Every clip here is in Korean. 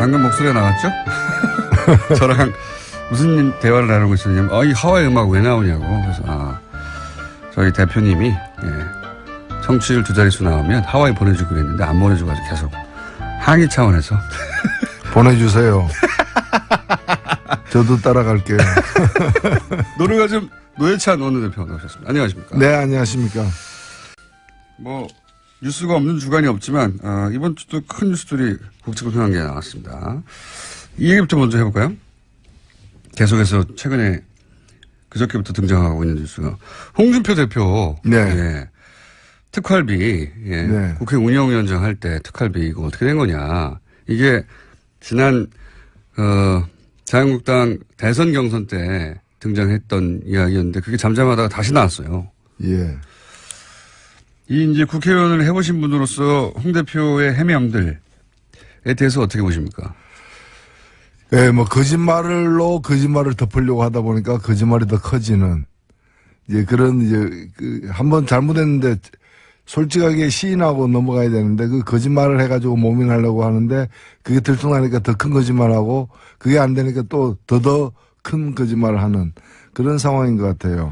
방금 목소리가 나왔죠? 저랑 무슨 대화를 나누고 있었냐면, 이 하와이 음악 왜 나오냐고. 그래서, 저희 대표님이, 예, 청취율 2자릿수 나오면 하와이 보내주기로 했는데 안 보내줘가지고 계속 항의 차원에서. 보내주세요. 저도 따라갈게요. 노래가 좀 노회찬 원내대표 나오셨습니다. 안녕하십니까? 네, 안녕하십니까? 뉴스가 없는 주간이 없지만, 이번 주도 큰 뉴스들이 국제공평한 게 나왔습니다. 이 얘기부터 먼저 해볼까요? 계속해서 최근에 그저께부터 등장하고 있는 뉴스가 홍준표 대표. 네. 예, 특활비. 예, 네. 국회 운영위원장 할 때 특활비 이거 어떻게 된 거냐. 이게 지난, 자유한국당 대선 경선 때 등장했던 이야기였는데 그게 잠잠하다가 다시 나왔어요. 예. 이제 국회의원을 해보신 분으로서 홍 대표의 해명들에 대해서 어떻게 보십니까? 예, 거짓말로 거짓말을 덮으려고 하다 보니까 거짓말이 더 커지는, 한번 잘못했는데 솔직하게 시인하고 넘어가야 되는데 그 거짓말을 해가지고 모면하려고 하는데 그게 들통나니까 더 큰 거짓말하고 그게 안 되니까 또 더 큰 거짓말을 하는 그런 상황인 것 같아요.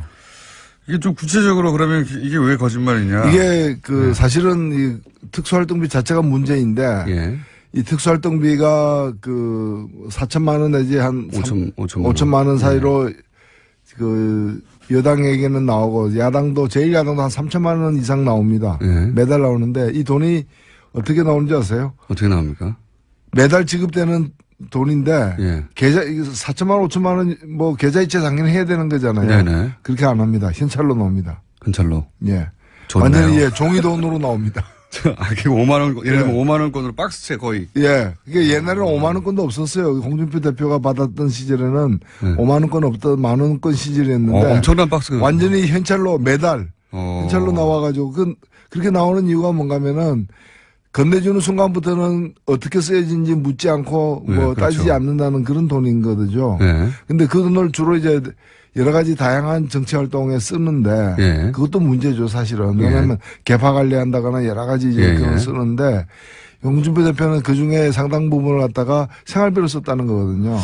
이게 좀 구체적으로 그러면 이게 왜 거짓말이냐? 이게 사실은 이 특수활동비 자체가 문제인데, 예. 이 특수활동비가 4천만 원 내지 한 5천만 원 사이로 여당에게는 나오고 야당도 제일 야당도 한 3천만 원 이상 나옵니다. 예. 매달 나오는데 이 돈이 어떻게 나오는지 아세요? 어떻게 나옵니까? 매달 지급되는 돈인데, 예. 4천만 원, 5천만 원 계좌이체 당연히 해야 되는 거잖아요. 네네. 그렇게 안 합니다. 현찰로 나옵니다. 현찰로. 예. 좋네요. 완전히 종이 돈으로 나옵니다. 그게 5만원, 예를 들면 5만원권으로 박스채 거의. 예. 그게 옛날에는 5만원권도 없었어요. 홍준표 대표가 받았던 시절에는 5만원권 없던 만원권 시절이었는데. 엄청난 박스가. 완전히 현찰로 매달 현찰로 나와가지고 그렇게 나오는 이유가 뭔가면은 건네주는 순간부터는 어떻게 쓰여진지 묻지 않고 그렇죠. 따지지 않는다는 그런 돈인 거죠. 네. 근데 그 돈을 주로 이제 여러 가지 다양한 정치 활동에 쓰는데, 예. 그것도 문제죠, 사실은. 왜냐하면 개파 관리한다거나 여러 가지 이제 그걸 쓰는데, 홍준표 대표는 그 중에 상당 부분을 갖다가 생활비로 썼다는 거거든요.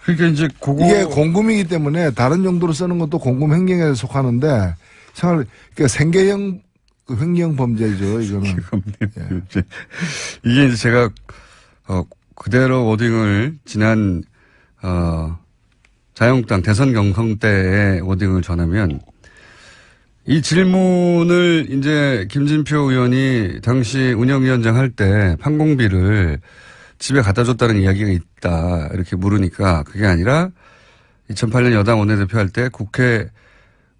그러니까 이제 이게 공금이기 때문에 다른 용도로 쓰는 것도 공금 횡령에 속하는데, 그러니까 생계형 횡령 범죄죠, 이거는. 예. 이게 이제 제가 그대로 워딩을 지난 자유한국당 대선 경선 때의 워딩을 전하면 이 질문을 이제 김진표 의원이 당시 운영위원장 할 때 판공비를 집에 갖다 줬다는 이야기가 있다 이렇게 물으니까 그게 아니라 2008년 여당 원내대표 할 때 국회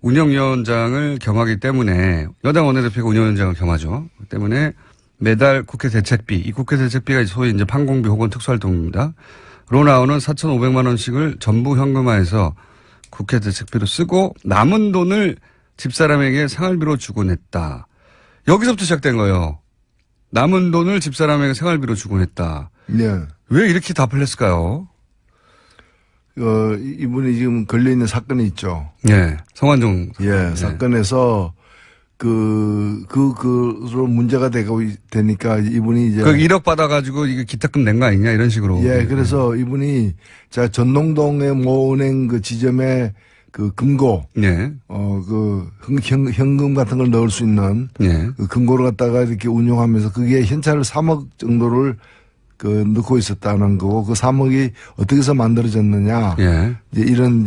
운영위원장을 겸하기 때문에 여당 원내대표가 운영위원장을 겸하죠. 그 때문에 매달 국회 대책비, 이 국회 대책비가 소위 이제 판공비 혹은 특수활동입니다. 로 나오는 4,500만 원씩을 전부 현금화해서 국회 대책비로 쓰고 남은 돈을 집사람에게 생활비로 주곤 했다. 여기서부터 시작된 거예요. 남은 돈을 집사람에게 생활비로 주곤 했다. 네. 왜 이렇게 답을 했을까요? 이분이 지금 걸려있는 사건이 있죠. 예. 성완종. 예. 사건에서 그로 문제가 되니까 이분이 이제. 1억 받아가지고 이게 기탁금 낸 거 아니냐 이런 식으로. 예. 그래서 이분이 전농동의 모 은행 그 지점에 금고. 예. 현금 같은 걸 넣을 수 있는. 예. 그 금고를 갖다가 이렇게 운용하면서 그게 현찰을 3억 정도를 넣고 있었다는 거고 그 3억이 어떻게 해서 만들어졌느냐. 예. 이제 이런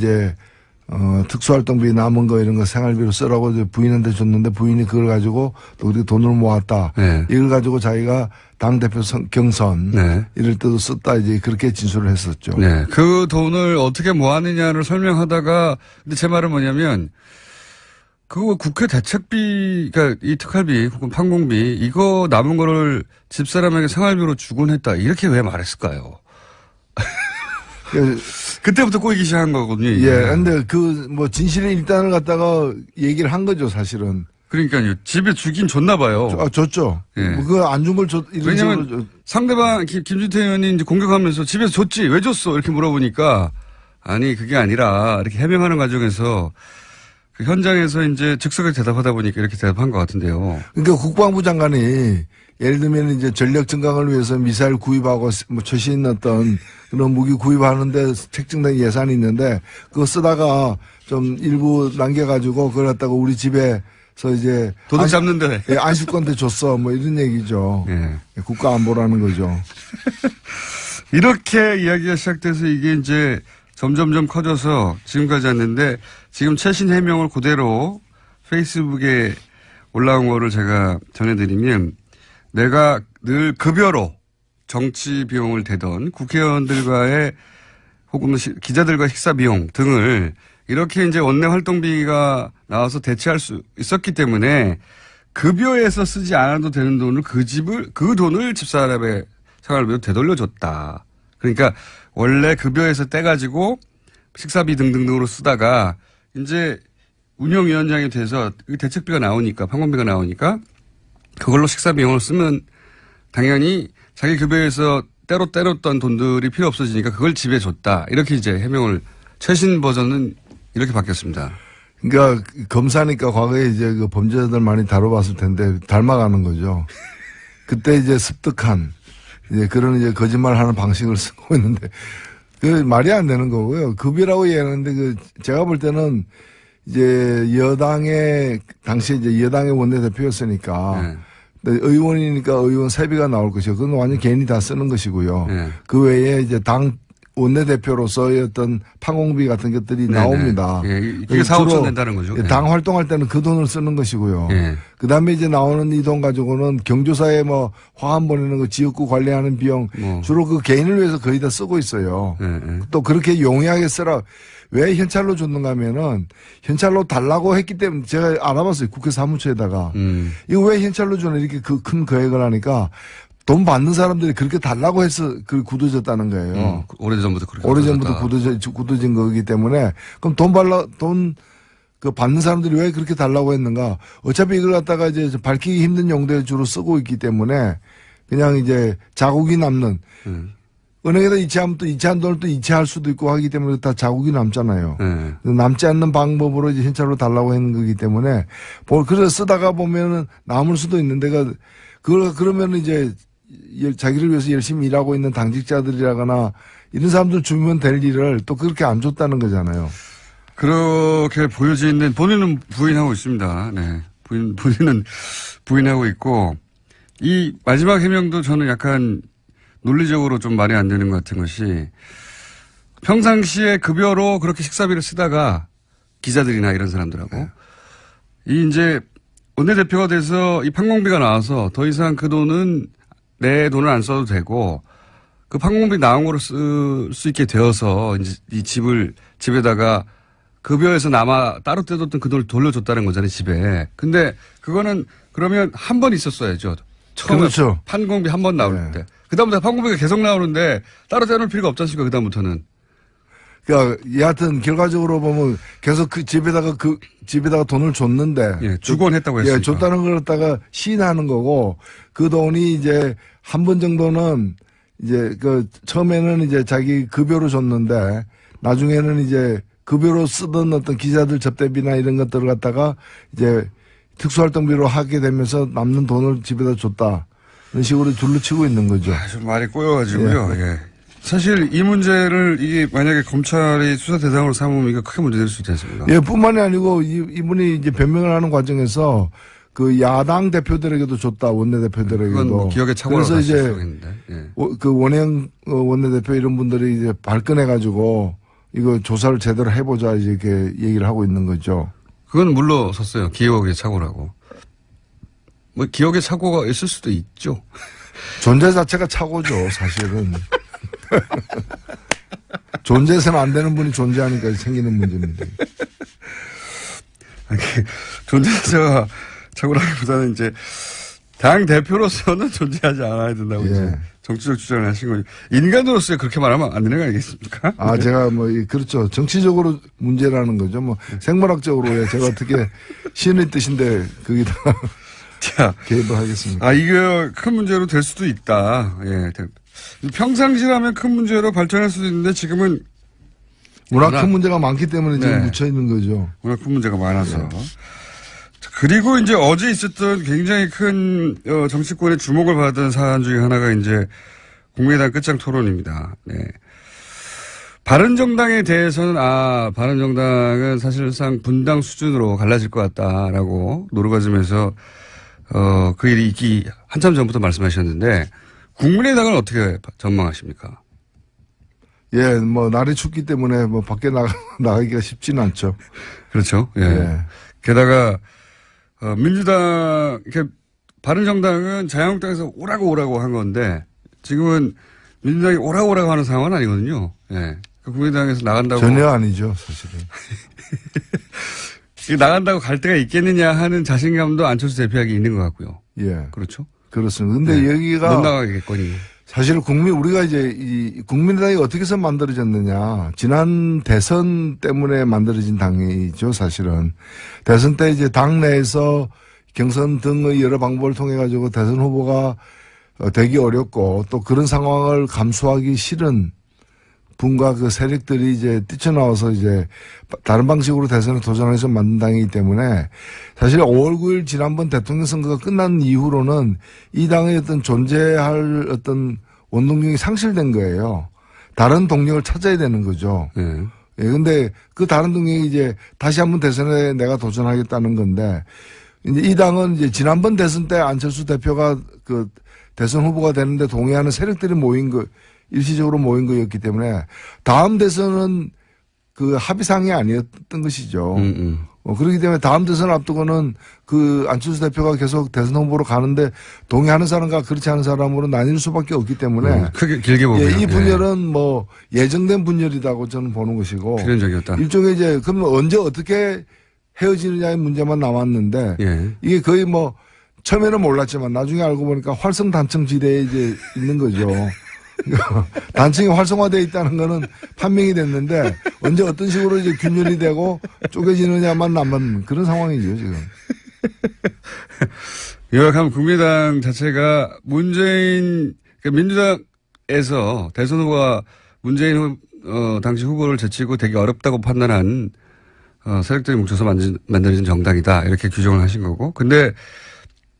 특수활동비 남은 거 이런 거 생활비로 쓰라고 이제 부인한테 줬는데 부인이 그걸 가지고 또 우리가 돈을 모았다. 예. 이걸 가지고 자기가 당대표 경선. 네. 이럴 때도 썼다 이제 그렇게 진술을 했었죠. 네. 그 돈을 어떻게 모았느냐를 설명하다가 근데 제 말은 뭐냐면 그거 국회 대책비, 그러니까 이 특활비 혹은 판공비 이거 남은 거를 집사람에게 생활비로 주곤 했다. 이렇게 왜 말했을까요? 그때부터 꼬이기 시작한 거거든요. 이게. 예. 근데 진실의 일단을 갖다가 얘기를 한 거죠, 사실은. 그러니까요. 집에 주긴 줬나 봐요. 줬죠. 예. 그거 안 준 걸 왜냐면 상대방 김준태 의원이 이제 공격하면서 집에서 줬지 왜 줬어 이렇게 물어보니까 아니 그게 아니라 이렇게 해명하는 과정에서 그 현장에서 이제 즉석에 대답하다 보니까 이렇게 대답한 것 같은데요. 그러니까 국방부 장관이 예를 들면 이제 전력 증강을 위해서 미사일 구입하고 뭐 최신 어떤 그런 무기 구입하는데 책정된 예산이 있는데 그거 쓰다가 좀 일부 남겨가지고 그걸 갖다가 우리 집에서 이제 도둑 잡는데 예, 안식권대 줬어 뭐 이런 얘기죠. 예. 국가 안보라는 거죠. 이렇게 이야기가 시작돼서 이게 이제 점점점 커져서 지금까지 왔는데 지금 최신 해명을 그대로 페이스북에 올라온 거를 제가 전해드리면 내가 늘 급여로 정치 비용을 대던 국회의원들과의 혹은 기자들과 식사 비용 등을 이렇게 이제 원내 활동비가 나와서 대체할 수 있었기 때문에 급여에서 쓰지 않아도 되는 돈을 그 돈을 집사람의 생활비로 되돌려줬다. 그러니까 원래 급여에서 떼가지고 식사비 등등으로 쓰다가 이제 운영위원장이 돼서 대책비가 나오니까 판공비가 나오니까 그걸로 식사 비용을 쓰면 당연히 자기 급여에서 때렸던 돈들이 필요 없어지니까 그걸 집에 줬다. 이렇게 이제 해명을 최신 버전은 이렇게 바뀌었습니다. 그러니까 검사니까 과거에 이제 그 범죄자들 많이 다뤄봤을 텐데 닮아가는 거죠. 그때 이제 습득한 이제 그런 이제 거짓말하는 방식을 쓰고 있는데 그 말이 안 되는 거고요. 급여라고 얘기하는데 그 제가 볼 때는 이제 여당의 당시에 이제 여당의 원내대표였으니까 네. 의원이니까 의원 세비가 나올 것이고 그건 완전 개인이 다 쓰는 것이고요. 네. 그 외에 이제 당 원내대표로서의 어떤 판공비 같은 것들이 나옵니다. 예, 이게 4, 5천 낸다는 거죠. 예. 당 활동할 때는 그 돈을 쓰는 것이고요. 예. 그 다음에 이제 나오는 이 돈 가지고는 경조사에 뭐 화환 보내는 거 지역구 관리하는 비용 주로 그 개인을 위해서 거의 다 쓰고 있어요. 또 그렇게 용이하게 쓰라. 왜 현찰로 줬는가 하면은 현찰로 달라고 했기 때문에 제가 알아봤어요. 국회 사무처에다가. 이거 왜 현찰로 주나 이렇게 그 큰 거액을 하니까 돈 받는 사람들이 그렇게 달라고 해서 그 굳어졌다는 거예요. 오래전부터 그렇게. 오래전부터 굳어진 거기 때문에 그럼 그 받는 사람들이 왜 그렇게 달라고 했는가? 어차피 이걸 갖다가 이제 밝히기 힘든 용도에 주로 쓰고 있기 때문에 그냥 이제 자국이 남는 은행에다 이체하면 또 이체한 돈을 또 이체할 수도 있고 하기 때문에 다 자국이 남잖아요. 남지 않는 방법으로 이제 현찰로 달라고 했는 거기 때문에 그래서 쓰다가 보면은 남을 수도 있는데 그러면은 이제 자기를 위해서 열심히 일하고 있는 당직자들이라거나 이런 사람들 주면 될 일을 또 그렇게 안 줬다는 거잖아요. 그렇게 보여지는 본인은 부인하고 있습니다. 네. 본인은 부인하고 있고 이 마지막 해명도 저는 약간 논리적으로 좀 말이 안 되는 것 같은 것이 평상시에 급여로 그렇게 식사비를 쓰다가 기자들이나 이런 사람들하고 이 이제 원내대표가 돼서 이 판공비가 나와서 더 이상 그 돈은 내 돈을 안 써도 되고 그 판공비 나온 거로 쓸 수 있게 되어서 이제 이 집에다가 급여에서 따로 떼뒀던 그 돈을 돌려줬다는 거잖아요, 집에. 근데 그거는 그러면 한 번 있었어야죠. 처음에 그렇죠. 판공비 한 번 나올 때. 그다음부터 판공비가 계속 나오는데 따로 떼놓을 필요가 없지 않습니까, 그다음부터는. 그러니까 여하튼 결과적으로 보면 계속 그 집에다가 돈을 줬는데. 예, 주곤 했다고 했으니까. 예, 줬다는 걸 갖다가 시인하는 거고 그 돈이 이제 한 번 정도는 이제 처음에는 이제 자기 급여로 줬는데 나중에는 이제 급여로 쓰던 어떤 기자들 접대비나 이런 것들을 갖다가 이제 특수활동비로 하게 되면서 남는 돈을 집에다 줬다. 이런 식으로 둘러치고 있는 거죠. 좀 말이 꼬여가지고요. 예. 사실 이 문제를 이게 만약에 검찰이 수사 대상으로 삼으면 이거 크게 문제될 수 있지 않습니까? 예, 뿐만이 아니고 이분이 이제 변명을 하는 과정에서 그 야당 대표들에게도 줬다, 원내대표들에게도. 그건 뭐 기억에 착오라고 그래서 이제 예. 그 원행 원내대표 이런 분들이 이제 발끈해가지고 이거 조사를 제대로 해보자 이렇게 얘기를 하고 있는 거죠. 그건 물러섰어요. 기억의 착오라고. 뭐 기억의 착오가 있을 수도 있죠. 존재 자체가 착오죠, 사실은. 존재해서는 안 되는 분이 존재하니까 생기는 문제입니다. 존재자가 착오라기보다는 이제 당 대표로서는 존재하지 않아야 된다고 이제 정치적 주장을 하신 거죠. 인간으로서 그렇게 말하면 안 되는 거 아니겠습니까? 아, 제가 그렇죠. 정치적으로 문제라는 거죠. 생물학적으로 제가 어떻게 시인의 뜻인데 거기다가 개입을 하겠습니까? 이게 큰 문제로 될 수도 있다. 예. 평상시라면 큰 문제로 발전할 수도 있는데 지금은 워낙 큰 문제가 많기 때문에 지금 묻혀 있는 거죠. 워낙 큰 문제가 많아서. 그리고 이제 어제 있었던 굉장히 큰 정치권의 주목을 받은 사안 중에 하나가 이제 국민의당 끝장 토론입니다. 네. 바른정당에 대해서는 바른정당은 사실상 분당 수준으로 갈라질 것 같다라고 노르가즘에서 그 일이 있기 한참 전부터 말씀하셨는데 국민의당은 어떻게 전망하십니까? 예, 뭐 날이 춥기 때문에 뭐 밖에 나가기가 쉽지는 않죠. 그렇죠. 예. 예. 게다가 민주당, 바른정당은 자유한국당에서 오라고 한 건데 지금은 민주당이 오라고 하는 상황은 아니거든요. 예. 국민의당에서 나간다고. 전혀 아니죠, 사실은. 나간다고 갈 데가 있겠느냐 하는 자신감도 안철수 대표에게 있는 것 같고요. 예. 그렇죠. 그렇습니다. 근데 네. 여기가. 못 나가겠거니. 사실 우리가 이제 이 국민의당이 어떻게 해서 만들어졌느냐. 지난 대선 때문에 만들어진 당이죠, 사실은. 대선 때 이제 당내에서 경선 등의 여러 방법을 통해 가지고 대선 후보가 되기 어렵고 또 그런 상황을 감수하기 싫은 분과 그 세력들이 이제 뛰쳐나와서 이제 다른 방식으로 대선에 도전해서 만든 당이기 때문에 사실 5월 9일 지난번 대통령 선거가 끝난 이후로는 이 당의 어떤 존재할 어떤 원동력이 상실된 거예요. 다른 동력을 찾아야 되는 거죠. 예, 근데 그 다른 동력이 이제 다시 한번 대선에 내가 도전하겠다는 건데 이제 이 당은 이제 지난번 대선 때 안철수 대표가 그 대선 후보가 되는데 동의하는 세력들이 일시적으로 모인 거였기 때문에 다음 대선은 그 합의상이 아니었던 것이죠. 그렇기 때문에 다음 대선 앞두고는 그 안철수 대표가 계속 대선 후보로 가는데 동의하는 사람과 그렇지 않은 사람으로 나뉠 수밖에 없기 때문에 크게 길게 보면 이 분열은 뭐 예정된 분열이라고 저는 보는 것이고 필연적이었다. 일종의 이제 그러면 언제 어떻게 헤어지느냐의 문제만 남았는데 이게 거의 뭐 처음에는 몰랐지만 나중에 알고 보니까 활성단층지대에 이제 있는 거죠. 단층이 활성화되어 있다는 거는 판명이 됐는데 언제 어떤 식으로 이제 균열이 되고 쪼개지느냐만 남은 그런 상황이죠, 지금. 요약하면 국민의당 자체가 민주당에서 대선 후보가 문재인 당시 후보를 제치고 되게 어렵다고 판단한 세력들이 뭉쳐서 만들어진 정당이다. 이렇게 규정을 하신 거고. 근데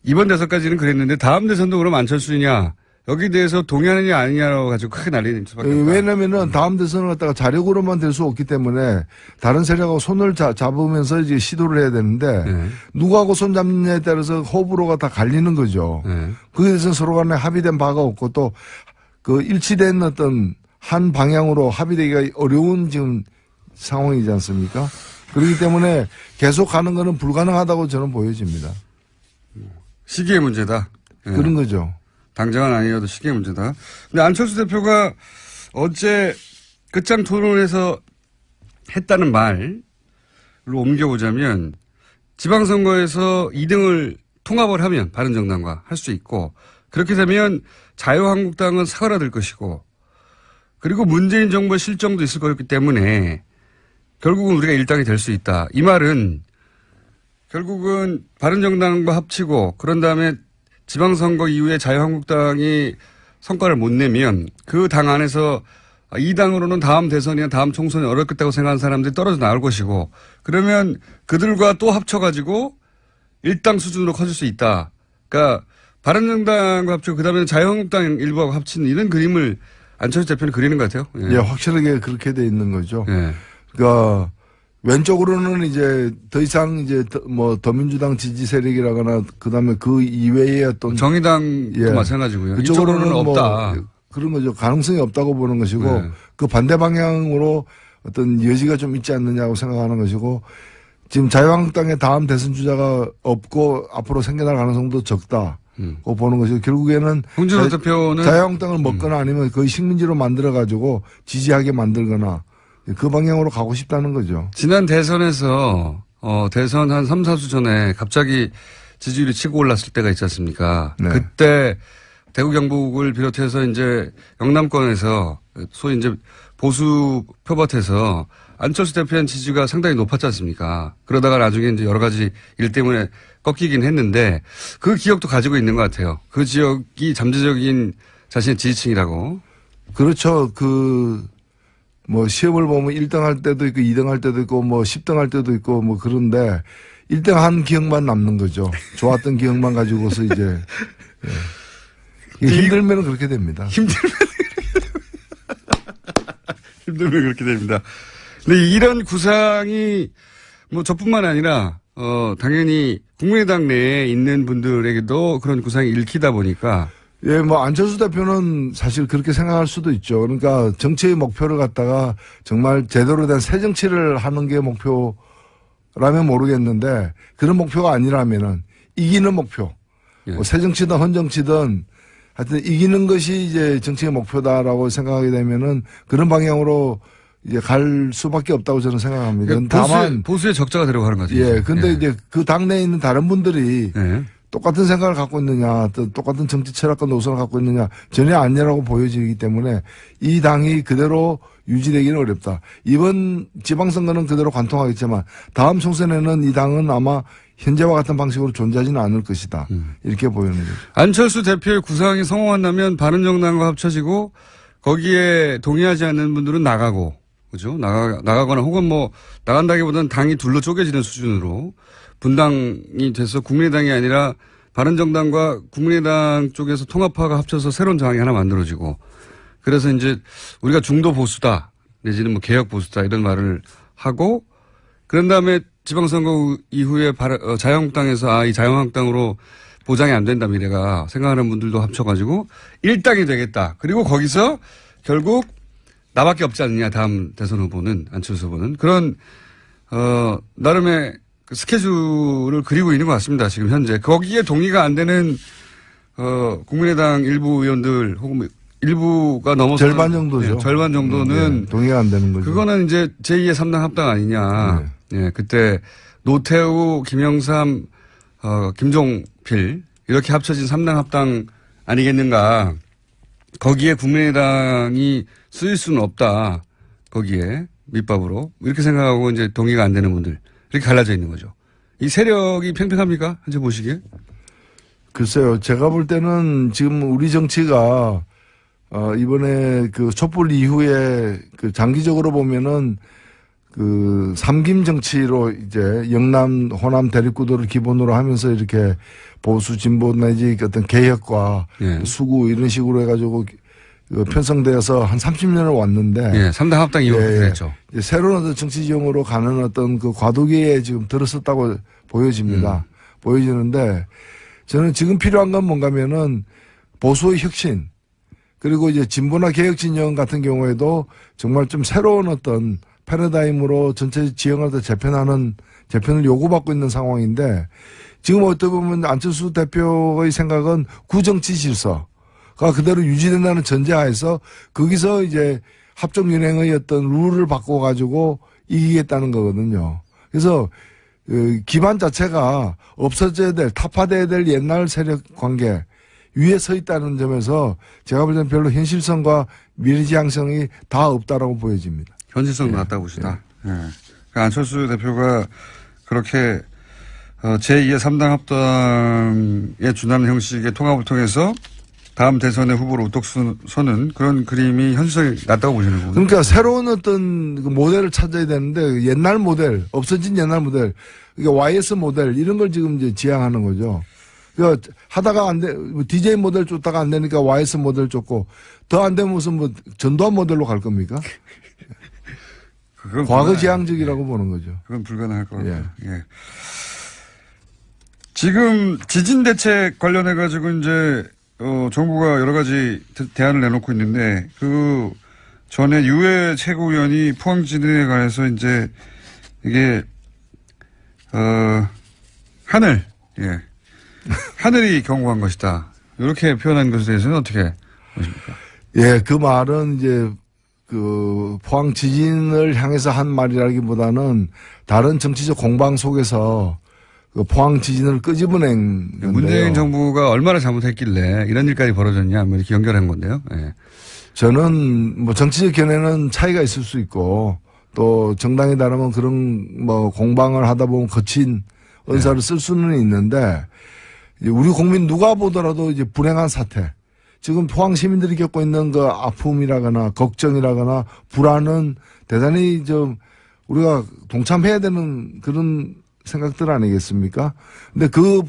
이번 대선까지는 그랬는데 다음 대선도 그럼 안철수냐 여기에 대해서 동의하느냐 아니냐라고 가지고 크게 난리낼 수밖에 없다. 왜냐면은 다음 대선을 갖다가 자력으로만 될 수 없기 때문에 다른 세력하고 손을 잡으면서 이제 시도를 해야 되는데 누구하고 손 잡느냐에 따라서 호불호가 다 갈리는 거죠. 거기에 대해서 서로 간에 합의된 바가 없고 또 그 일치된 어떤 한 방향으로 합의되기가 어려운 지금 상황이지 않습니까? 그렇기 때문에 계속 가는 거는 불가능하다고 저는 보여집니다. 시기의 문제다. 그런 거죠. 당장은 아니어도 시기의 문제다. 근데 안철수 대표가 어제 끝장 토론에서 했다는 말로 옮겨보자면 지방선거에서 2등을 통합을 하면 바른정당과 할 수 있고 그렇게 되면 자유한국당은 사그라들 것이고 그리고 문재인 정부의 실정도 있을 거였기 때문에 결국은 우리가 일당이 될 수 있다. 이 말은 결국은 바른정당과 합치고 그런 다음에 지방선거 이후에 자유한국당이 성과를 못 내면 그 당 안에서 이 당으로는 다음 대선이나 다음 총선이 어렵겠다고 생각하는 사람들이 떨어져 나올 것이고 그러면 그들과 또 합쳐가지고 일당 수준으로 커질 수 있다. 그러니까 바른정당과 합치고 그다음에 자유한국당 일부하고 합치는 이런 그림을 안철수 대표는 그리는 것 같아요. 예, 확실하게 그렇게 돼 있는 거죠. 그러니까 왼쪽으로는 이제 더 이상 이제 뭐 더민주당 지지 세력이라거나 그다음에 그 이외의 어떤 정의당도 마찬가지고요. 그쪽으로는 없다. 뭐 그런 거죠. 가능성이 없다고 보는 것이고 그 반대 방향으로 어떤 여지가 좀 있지 않느냐고 생각하는 것이고 지금 자유한국당의 다음 대선 주자가 없고 앞으로 생겨날 가능성도 적다. 보는 것이고 결국에는 홍준표 대표는 자유한국당을 먹거나 아니면 거의 식민지로 만들어 가지고 지지하게 만들거나 그 방향으로 가고 싶다는 거죠. 지난 대선에서 대선 한 3, 4주 전에 갑자기 지지율이 치고 올랐을 때가 있지 않습니까? 네. 그때 대구 경북을 비롯해서 이제 영남권에서 소위 이제 보수 표밭에서 안철수 대표의 지지가 상당히 높았지 않습니까? 그러다가 나중에 이제 여러 가지 일 때문에 꺾이긴 했는데 그 기억도 가지고 있는 것 같아요. 그 지역이 잠재적인 자신의 지지층이라고. 그렇죠. 뭐 시험을 보면 1등 할 때도 있고 2등 할 때도 있고 뭐 10등 할 때도 있고 뭐 그런데 1등 한 기억만 남는 거죠. 좋았던 기억만 가지고서 이제. 예. 힘들면 그렇게 됩니다. 힘들면 그렇게 됩니다. 근데 이런 구상이 뭐 저뿐만 아니라 당연히 국민의당 내에 있는 분들에게도 그런 구상이 읽히다 보니까 예, 뭐 안철수 대표는 사실 그렇게 생각할 수도 있죠. 그러니까 정치의 목표를 갖다가 정말 제대로 된 새 정치를 하는 게 목표라면 모르겠는데 그런 목표가 아니라면은 이기는 목표. 예. 뭐 새 정치든 헌 정치든 하여튼 이기는 것이 이제 정치의 목표다라고 생각하게 되면은 그런 방향으로 이제 갈 수밖에 없다고 저는 생각합니다. 그러니까 다만 보수의 적자가 되려고 하는 거죠. 예, 근데 이제 그 당내에 있는 다른 분들이 예. 똑같은 생각을 갖고 있느냐, 또 똑같은 정치 철학과 노선을 갖고 있느냐 전혀 아니라고 보여지기 때문에 이 당이 그대로 유지되기는 어렵다. 이번 지방선거는 그대로 관통하겠지만 다음 총선에는 이 당은 아마 현재와 같은 방식으로 존재하지는 않을 것이다. 이렇게 보이는 거죠. 안철수 대표의 구상이 성공한다면 바른정당과 합쳐지고 거기에 동의하지 않는 분들은 나가고, 그죠? 나가거나 혹은 뭐 나간다기보다는 당이 둘로 쪼개지는 수준으로 분당이 돼서 국민의당이 아니라 바른정당과 국민의당 쪽에서 통합파가 합쳐서 새로운 정당이 하나 만들어지고 그래서 이제 우리가 중도 보수다 내지는 뭐 개혁 보수다 이런 말을 하고 그런 다음에 지방선거 이후에 자유한국당에서 이 자유한국당으로 보장이 안 된다 미래가 생각하는 분들도 합쳐가지고 일당이 되겠다. 그리고 거기서 결국 나밖에 없지 않느냐 다음 대선 후보는 안철수 후보는 그런 나름의 그 스케줄을 그리고 있는 것 같습니다. 지금 현재 거기에 동의가 안 되는 국민의당 일부 의원들 혹은 일부가 넘어서 절반 정도죠. 네, 절반 정도는 네, 동의가 안 되는 거죠. 그거는 이제 제2의 3당 합당 아니냐. 네. 예, 그때 노태우, 김영삼, 김종필 이렇게 합쳐진 3당 합당 아니겠는가. 거기에 국민의당이 쓰일 수는 없다. 거기에 밑밥으로 이렇게 생각하고 이제 동의가 안 되는 분들 이렇게 갈라져 있는 거죠. 이 세력이 팽팽합니까? 현재 보시기에? 글쎄요. 제가 볼 때는 지금 우리 정치가 이번에 그 촛불 이후에 그 장기적으로 보면은 그 삼김 정치로 이제 영남, 호남 대립구도를 기본으로 하면서 이렇게 보수 진보 내지 어떤 개혁과 예. 수구 이런 식으로 해가지고 편성되어서 한 30년을 왔는데. 예, 3당 합당 이후에 예, 그랬죠. 새로운 어떤 정치 지형으로 가는 어떤 그 과도기에 지금 들었었다고 보여집니다. 보여지는데 저는 지금 필요한 건 뭔가면은 보수의 혁신 그리고 이제 진보나 개혁 진영 같은 경우에도 정말 좀 새로운 어떤 패러다임으로 전체 지형을 더 재편을 요구받고 있는 상황인데 지금 어떻게 보면 안철수 대표의 생각은 구정치 질서가 그대로 유지된다는 전제하에서 거기서 이제 합종연행의 어떤 룰을 바꿔가지고 이기겠다는 거거든요. 그래서 기반 자체가 없어져야 될, 타파돼야 될 옛날 세력 관계 위에 서 있다는 점에서 제가 볼 때는 별로 현실성과 미래지향성이 다 없다라고 보여집니다. 현실성도 낮다고 보시다. 예. 그러니까 안철수 대표가 그렇게 제2의 3당 합당에 준하는 형식의 통합을 통해서 다음 대선에 후보로 우뚝 서는 그런 그림이 현실성이 낮다고 보시는 거군요. 그러니까 새로운 어떤 모델을 찾아야 되는데 옛날 모델, 없어진 옛날 모델, 그러니까 YS 모델 이런 걸 지금 이제 지향하는 거죠. 그러니까 하다가 안 돼, DJ 모델 쫓다가 안 되니까 YS 모델 쫓고 더 안 되면 무슨 뭐 전두환 모델로 갈 겁니까? 과거 지향적이라고 보는 거죠. 그건 불가능할 것 같아요. 예. 예. 지금 지진 대책 관련해 가지고 이제 정부가 여러 가지 대안을 내놓고 있는데 그 전에 유해 최고위원이 포항 지진에 관해서 이제 이게 하늘, 예, 하늘이 경고한 것이다. 이렇게 표현한 것에 대해서는 어떻게 보십니까? 예, 그 말은 이제 그 포항 지진을 향해서 한 말이라기보다는 다른 정치적 공방 속에서 그 포항 지진을 끄집어낸 건데요. 문재인 정부가 얼마나 잘못했길래 이런 일까지 벌어졌냐, 뭐 이렇게 연결한 건데요. 예. 저는 뭐 정치적 견해는 차이가 있을 수 있고 또 정당에 따르면 그런 뭐 공방을 하다 보면 거친 언사를 쓸 수는 있는데 우리 국민 누가 보더라도 이제 불행한 사태. 지금 포항 시민들이 겪고 있는 그 아픔이라거나 걱정이라거나 불안은 대단히 좀 우리가 동참해야 되는 그런 생각들 아니겠습니까? 근데 그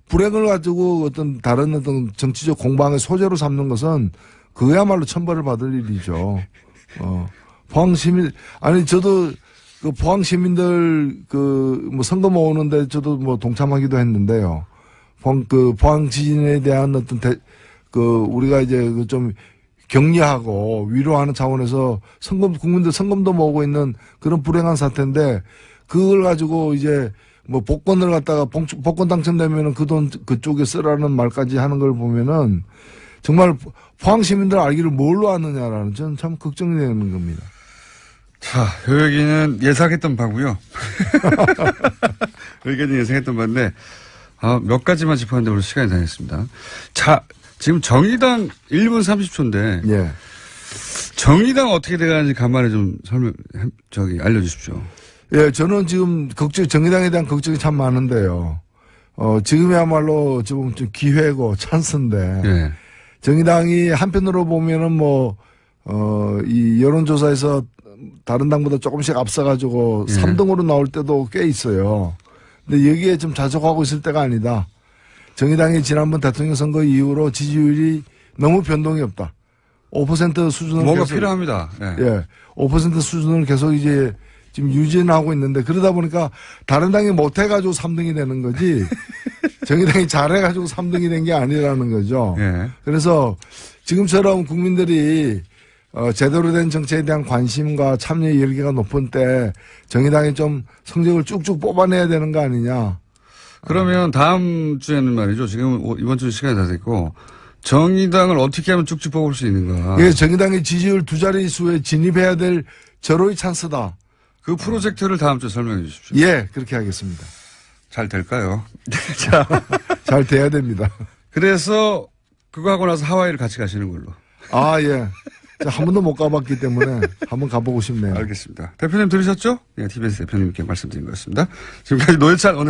불행을 가지고 어떤 다른 어떤 정치적 공방의 소재로 삼는 것은 그야말로 천벌을 받을 일이죠. 포항 시민, 아니, 저도 그 포항 시민들 뭐 선거 모으는데 저도 뭐 동참하기도 했는데요. 포항 지진에 대한 어떤 우리가 이제 좀 격려하고 위로하는 차원에서 국민들 선검도 모으고 있는 그런 불행한 사태인데 그걸 가지고 이제 뭐 복권을 갖다가 복권 당첨되면은 그 돈 그쪽에 쓰라는 말까지 하는 걸 보면은 정말 포항 시민들 알기를 뭘로 아느냐라는 저는 참 걱정이 되는 겁니다. 자, 요 얘기는 예상했던 바고요. 의견이 예상했던 바인데 몇 가지만 짚었는데 오늘 시간이 다 됐습니다. 자, 지금 정의당 1분 30초인데 예. 정의당 어떻게 돼가는지 간만에 좀 알려주십시오. 예, 저는 지금 정의당에 대한 걱정이 참 많은데요. 지금이야말로 좀 기회고 찬스인데. 예. 정의당이 한편으로 보면은 이 여론조사에서 다른 당보다 조금씩 앞서가지고 예. 3등으로 나올 때도 꽤 있어요. 근데 여기에 좀 자족하고 있을 때가 아니다. 정의당이 지난번 대통령 선거 이후로 지지율이 너무 변동이 없다. 5% 수준을 뭔가 계속, 필요합니다. 예. 5% 수준을 계속 이제 지금 유지하고 있는데 그러다 보니까 다른 당이 못해가지고 3등이 되는 거지 정의당이 잘해가지고 3등이 된 게 아니라는 거죠. 예. 그래서 지금처럼 국민들이 제대로 된 정치에 대한 관심과 참여의 열기가 높은 때 정의당이 좀 성적을 쭉쭉 뽑아내야 되는 거 아니냐. 그러면 다음 주에는 말이죠. 지금 이번 주 시간이 다 됐고 정의당을 어떻게 하면 쭉쭉 뽑을 수 있는가. 예, 정의당의 지지율 두 자릿수에 진입해야 될 절호의 찬스다. 그 프로젝트를 다음 주에 설명해 주십시오. 예, 그렇게 하겠습니다. 잘 될까요? 자, 잘 돼야 됩니다. 그래서 그거 하고 나서 하와이를 같이 가시는 걸로. 아, 예. 한 번도 못 가봤기 때문에 한번 가보고 싶네요. 알겠습니다. 대표님 들으셨죠? 네, TBS 대표님께 말씀드린 것 같습니다. 지금까지 노회찬